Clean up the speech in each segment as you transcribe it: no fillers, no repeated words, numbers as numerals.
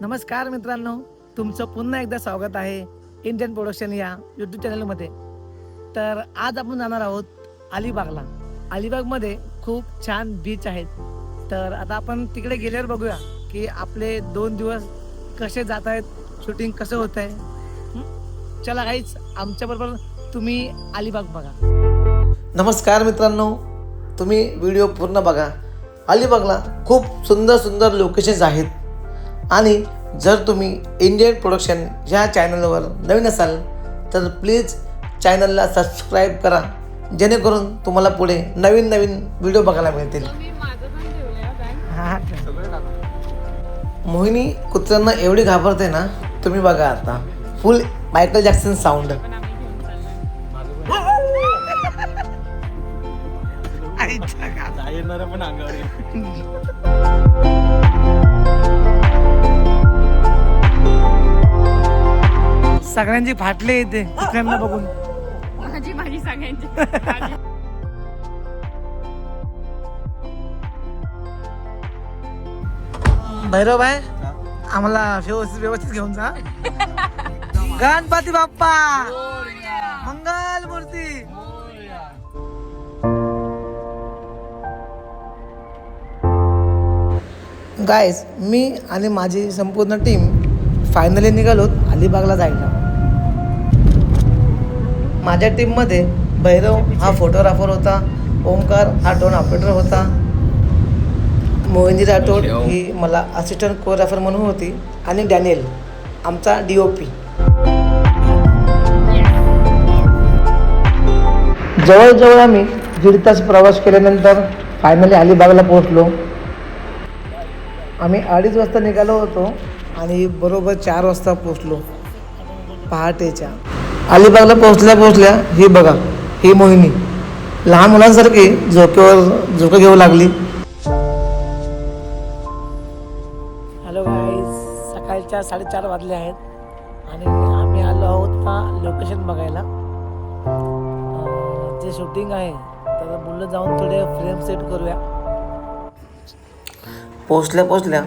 नमस्कार मित्रांनो, तुमचं पुन्हा एकदा स्वागत आहे इंडियन प्रोडक्शन या यूट्यूब चॅनलमध्ये. तर आज आपण जाणार आहोत अलिबागला. अलिबागमध्ये खूप छान बीच आहेत. तर आता आपण तिकडे गेल्यावर बघूया की आपले 2 दिवस कसे जात आहेत, शूटिंग कसं होत आहे. चला गाईच, आमच्याबरोबर तुम्ही अलिबाग बघा. नमस्कार मित्रांनो, तुम्ही व्हिडिओ पूर्ण बघा. अलिबागला खूप सुंदर सुंदर लोकेशन्स आहेत आणि जर तुम्ही इंडियन प्रोडक्शन ह्या चॅनलवर नवीन असाल तर प्लीज चॅनलला सबस्क्राईब करा, जेणेकरून तुम्हाला पुढे नवीन नवीन व्हिडिओ बघायला मिळतील. मोहिनी कुत्र्यांना एवढी घाबरते ना, तुम्ही बघा आता फुल मायकल जॅक्सन साऊंड. सगळ्यांची फाटले येते कुत्र्यांना बघून. माझी सगळ्यांची. भैरव आहे, आम्हाला व्यवस्थित घेऊन जा. गणपती बाप्पा मंगल मूर्ती. गाईज, मी आणि माझी संपूर्ण टीम फायनली निघालोत अलिबागला जायला. माझ्या टीममध्ये भैरव हा फोटोग्राफर होता, ओमकार हा ड्रोन ऑपरेटर होता, मोहिनी राठोड ही मला असिस्टंट कोरिओग्राफर म्हणून होती आणि डॅनियल आमचा DOP. जवळजवळ आम्ही 1.5 तास प्रवास केल्यानंतर फायनली अलिबागला पोहोचलो. आम्ही 2:30 वाजता निघालो होतो आणि बरोबर 4 वाजता पोहोचलो पहाटेच्या. अलिबागला पोहोचल्या ही बघा, ही मोहिनी लहान मुलांसारखी झोकं घेऊ लागली. हॅलो गाईज, सकाळच्या 4:30 वाजले आहेत आणि आम्ही आलो आहोत का लोकेशन बघायला. जे शूटिंग आहे तर बोललं जाऊन थोडे फ्रेम सेट करूया. पोचल्या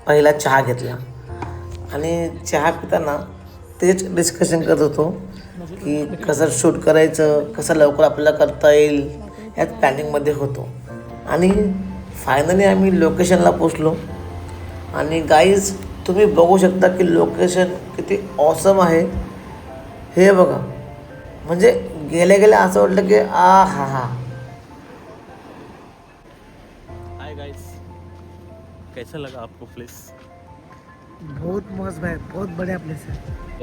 पहिला चहा घेतला आणि चहा पिताना तेच डिस्कशन करत होतो की कसं शूट करायचं, कसं लवकर आपल्याला करता येईल, यात प्लॅनिंगमध्ये होतो. आणि फायनली आम्ही लोकेशनला पोचलो. आणि गाईज, तुम्ही बघू शकता की लोकेशन किती ऑसम आहे. हे बघा, म्हणजे गेल्या असं वाटलं की हा. हाय गाइस, कैसा लगा आपको प्लेस? बहुत मस्त है, बहुत बढ़िया प्लेस है.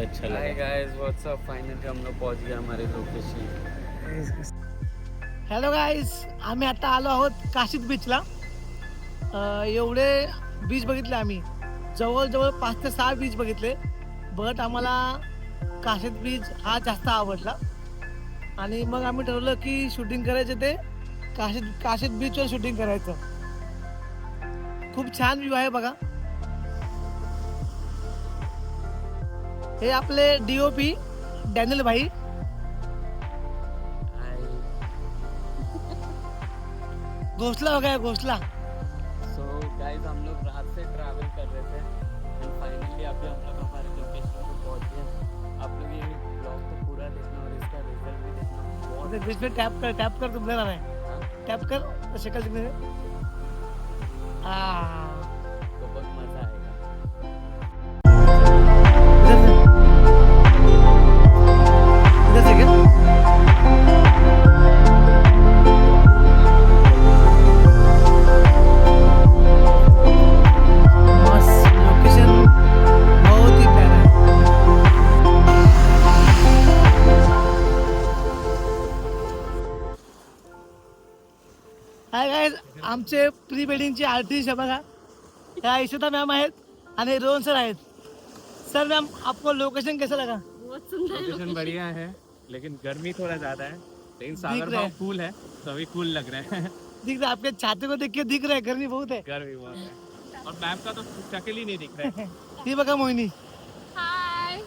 अच्छा लगा. Hi guys, what's up. Finally हम लोग पहुंच गए हमारे लोकेशन. हॅलो गाईज, आम्ही आता आलो आहोत काशीद बीचला. एवढे बीच बघितले आम्ही, जवळजवळ 5 ते 6 बीच बघितले, बट आम्हाला काशीद बीच हा जास्त आवडला. आणि मग आम्ही ठरवलं की शूटिंग करायचं ते काशीद बीचवर शूटिंग करायचं. खूप छान व्ह्यू आहे बघा. हे आपले DOP डॅनियल भाई. घोसला बघा, घोसला. सो गाइस, हम लोग रात से ट्रैवल कर रहे थे एंड फाइनली अभी हम लोग हमारे लोकेशन पे पहुंच गए. आप लोग ये ब्लॉग तो पूरा देखना और इसका रिजल्ट भी देखना. बीच में टैप कर तुम लेना है. टैप कर शक्ल दिखने से. तो बहुत मजा आएगा. इधर से क्या? मस्त लोकेशन, बहुत ही प्यारा है. हाय गाइस, आमचे प्री वेडिंगचे आर्टिस्ट आहे बघा. या इशिता मॅम आहेत आणि रोहन सर आहेत. सर मॅम, आपको लोकेशन कैसा लगा? बहुत सुंदर लोकेशन बढ़िया है, लेकिन गर्मी थोड़ा ज्यादा है, लेकिन सागर भाव कूल है तो अभी कूल लग रहा है. दिख रहा है, आपके छाते को देख के दिख रहा है गर्मी बहुत है. गर्मी बहुत है और मैम का तो शक्ल ही नहीं दिख रहा है. ही बघा मोहिनी, हाय.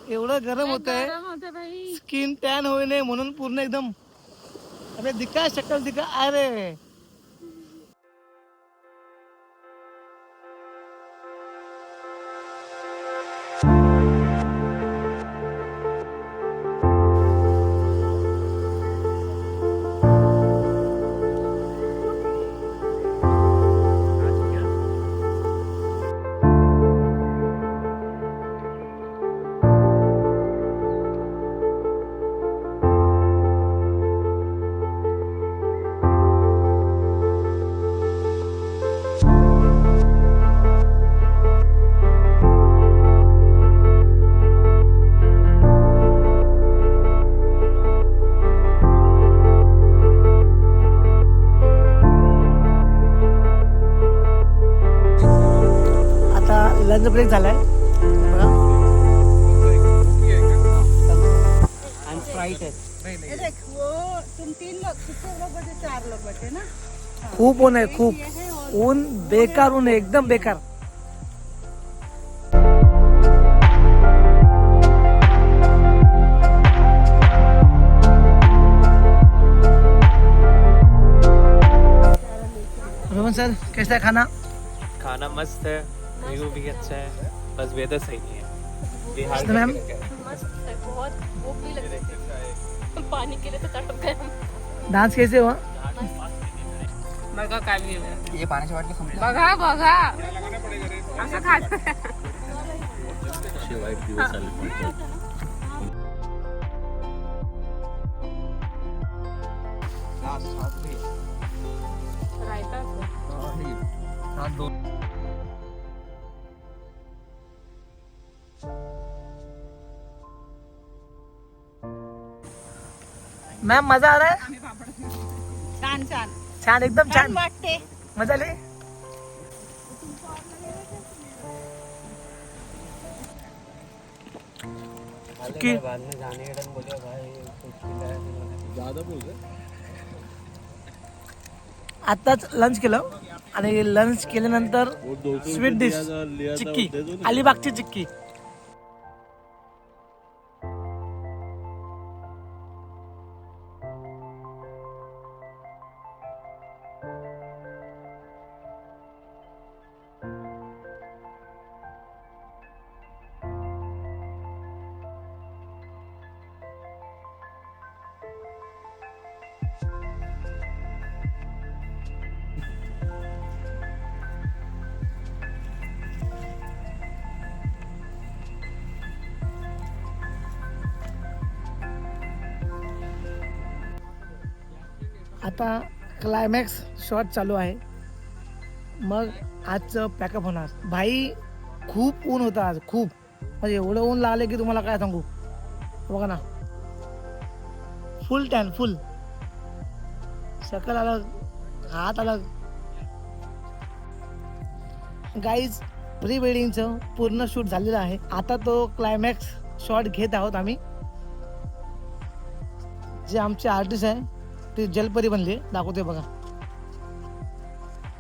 एवढं गरम होत आहे, गरम होते भाई. स्किन टॅन होऊ नये म्हणून पूर्ण एकदम. अबे दिखा शक्ल दिखा. अरे लंच ब्रेक झालाय बघा. आणि स्प्राइट है। ये देख वो तुम 3 लोग कितने लोग बचे 4 लोग बचे ना खूप ऊन आहे खूप ऊन बेकार ऊन आहे एकदम बेकार. रोहन सर कैसा है खाना? खाना मस्त है, व्यू भी अच्छा है, बस वेदर सही नहीं है। बिहार तो मैम मस्त है, बहुत भूख भी लग रही थी पानी के लिए तो तड़प गए हम। डान्स कैसे हुआ? बघा काय गेलं ये पाण्याची बाटली संपली। बघा बघा असं खात रायता मैम मजा आ रहा है? छान छान छान एकदम छान वाटते. मजा आली. की बाद में जाने के टाइम बोले भाई कुछ खिलाया ज्यादा बोल रहे। आताच लंच केलं आणि लंच केल्यानंतर स्वीट डिश चिक्की, अलिबागची चिक्की. आता क्लायमॅक्स शॉट चालू आहे. मग आजचं पॅकअप होणार. भाई खूप ऊन होतं आज, खूप म्हणजे एवढं ऊन लागलं की तुम्हाला काय सांगू. बघा ना फुल टॅन फुल, शकल अलग, हात अलग. गाईज प्री वेडिंगचं पूर्ण शूट झालेलं आहे. आता तो क्लायमॅक्स शॉट घेत आहोत आम्ही. जे आमचे आर्टिस्ट आहे ते जलपरी बनले, दाखवते बघा.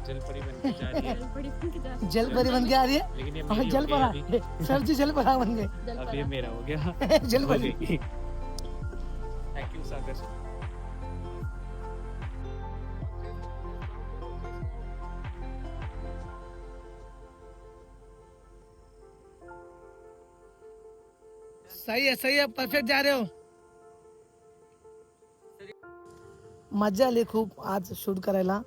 जलपरी बन के जा रही है, बड़ी फुंकी जा जलपरी बन के आ रही है. लेकिन ये हाँ, मेरी हो जलपरा गई अभी। सर जी जलपरा बन गए. अब ये मेरा हो गया। जलपरी. Thank you Sagar sir. सही है परफेक्ट जा रहे हो. मजा आली खूप आज शूट करायला.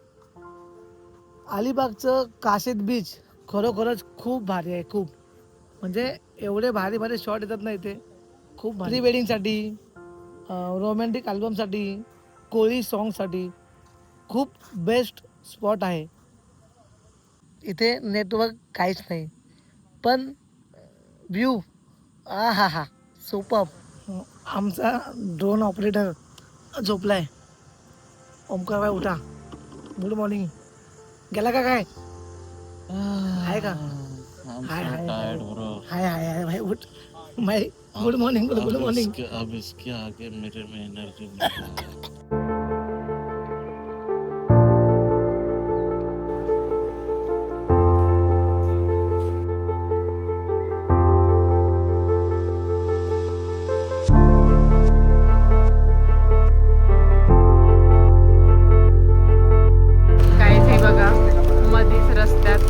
अलिबागचं काशीद बीच खरोखरच खूप भारी आहे. खूप म्हणजे एवढे भारी भारी शॉट येतात ना इथे. खूप प्री वेडिंगसाठी, रोमॅन्टिक अल्बमसाठी, कोळी सॉन्गसाठी खूप बेस्ट स्पॉट आहे. इथे नेटवर्क काहीच नाही पण व्ह्यू हा हा सुपर. आमचा ड्रोन ऑपरेटर झोपलाय. ओमकार भाई उठा, गुड मॉर्निंग. गेला का काय? आहे का? हाय हाय हाय हाय हाय भाई उठ भाई. Good morning good morning. अब इसके आगे मेरे में एनर्जी नहीं है। काहीच हे बघा मधीच रस्त्यात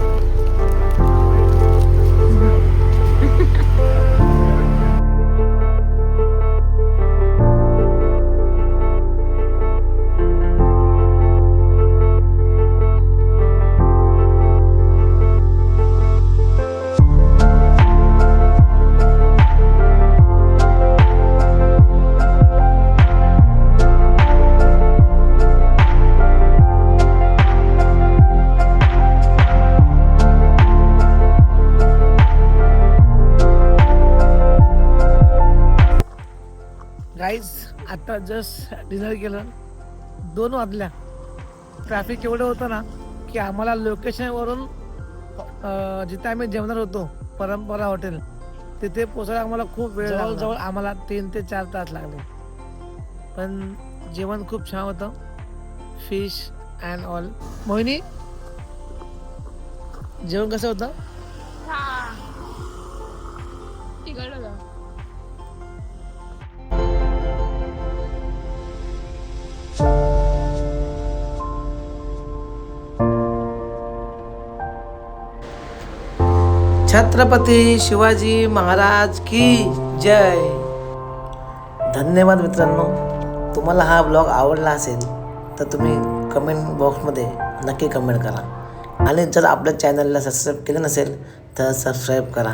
गाईज आता जस्ट डिनर केलं. 2 वाजल्या. ट्रॅफिक एवढं होतं ना की आम्हाला लोकेशनवरून जिथे आम्ही जेवणार होतो परंपरा हॉटेल तिथे पोचायला आम्हाला खूप वेळ जवळजवळ आम्हाला 3 ते 4 तास लागले. पण जेवण खूप छान होतं, फिश अँड ऑल. मोहिनी, जेवण कसं होतं? तिकडं जा. छत्रपती शिवाजी महाराज की जय. धन्यवाद मित्रांनो. तुम्हाला हा ब्लॉग आवडला असेल तर तुम्ही कमेंट बॉक्समध्ये नक्की कमेंट करा आणि जर आपल्या चॅनलला सबस्क्राईब केलं नसेल तर सबस्क्राईब करा.